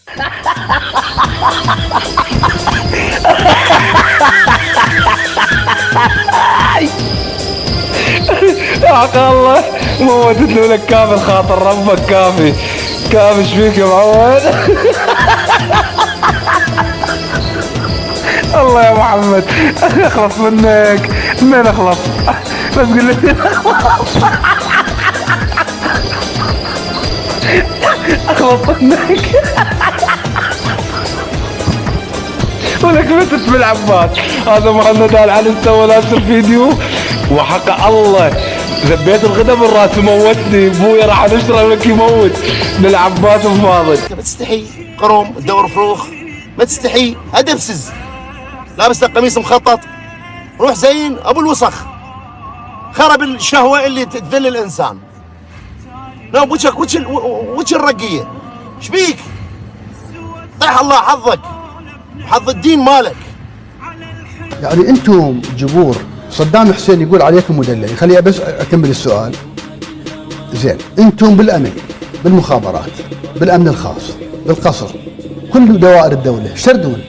حق الله موتتني لك كامل، خاطر ربك كافي. كافي ايش فيك يا معود؟ الله يا محمد اخلص منك. من اخلص؟ بس قل لي اخلص منك. ولك متت بالعباس. هذا مهند علي سوى ناشر فيديو وحق الله ذبيت الغدا من راسي موتني. ابويا راح نشرب لك يموت بالعباس الفاضل. ما تستحي قروم تدور فروخ، ما تستحي ادبسز لابس لك قميص مخطط، روح زين ابو الوسخ، خرب الشهوه اللي تذل الانسان. لا وجهك وجه الرقيه، ايش بيك؟ طيح الله حظك، حظ الدين مالك. يعني انتم جمهور صدام حسين يقول عليكم مدلل. خليني بس اكمل السؤال. زين، انتم بالامن، بالمخابرات، بالامن الخاص، بالقصر، كل دوائر الدوله، ايش تردون؟